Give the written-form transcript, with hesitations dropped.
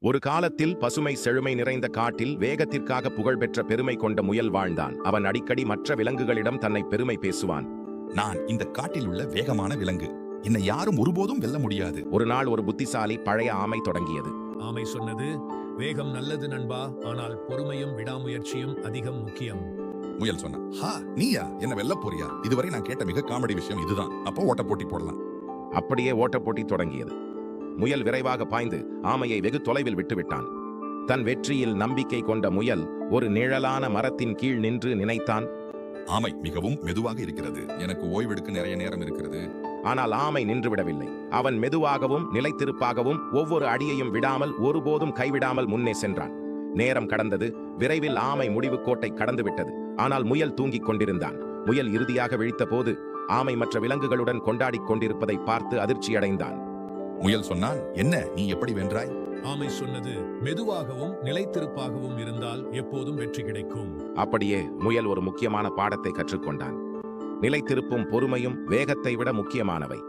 ஒரு காலத்தில் பசுமை செழுமை நிறைந்த காட்டில் வேகத்திற்காக புகழ்பெற்ற பெருமை கொண்ட முயல் வாழ்ந்தான். அவன் அடிக்கடி மற்ற விலங்குகளிடம் தன்னை பெருமை பேசுவான். நான் இந்த காட்டில் உள்ள வேகமான விலங்கு. என்னை யாரும் ஒருபோதும் வெல்ல முடியாது. ஒரு நாள் ஒரு புத்திசாலி பழைய ஆமை தொடங்கியது. ஆமை சொன்னது, வேகம் நல்லது நண்பா, ஆனால் பொறுமையும் விடாமுயற்சியும் அதிகம் முக்கியம். முயல் சொன்ன, ஹா நீயா என்ன வெல்ல போறியா? இதுவரை நான் கேட்ட மிக காமெடி விஷயம் இதுதான். அப்போ ஓட்ட போட்டி போடலாம். அப்படியே ஓட்டப்போட்டி தொடங்கியது. முயல் விரைவாக பாய்ந்து ஆமையை வெகு தொலைவில் விட்டுவிட்டான். தன் வெற்றியில் நம்பிக்கை கொண்ட முயல் ஒரு நிழலான மரத்தின் கீழ் நின்று நினைத்தான். ஆமை மிகவும் மெதுவாக இருக்கிறது. எனக்கு ஓய்வெடுக்க நிறைய நேரம் இருக்கிறது. ஆனால் ஆமை நின்றுவிடவில்லை. அவன் மெதுவாகவும் நிலைத்திருப்பாகவும் ஒவ்வொரு அடியையும் விடாமல் ஒருபோதும் கைவிடாமல் முன்னே சென்றான். நேரம் கடந்தது. விரைவில் ஆமை முடிவு கோட்டை கடந்து விட்டது. ஆனால் முயல் தூங்கிக் கொண்டிருந்தான். முயல் இறுதியாக விழித்த போது ஆமை மற்ற விலங்குகளுடன் கொண்டாடிக் கொண்டிருப்பதை பார்த்து அதிர்ச்சியடைந்தான். முயல் சொன்னான், என்ன நீ எப்படி வென்றாய்? ஆமை சொன்னது, மெதுவாகவும் நிலைத்திருப்பாகவும் இருந்தால் எப்போதும் வெற்றி கிடைக்கும். அப்படியே முயல் ஒரு முக்கியமான பாடத்தை கற்றுக்கொண்டான். நிலைத்திருப்பும் பொறுமையும் வேகத்தை விட முக்கியமானவை.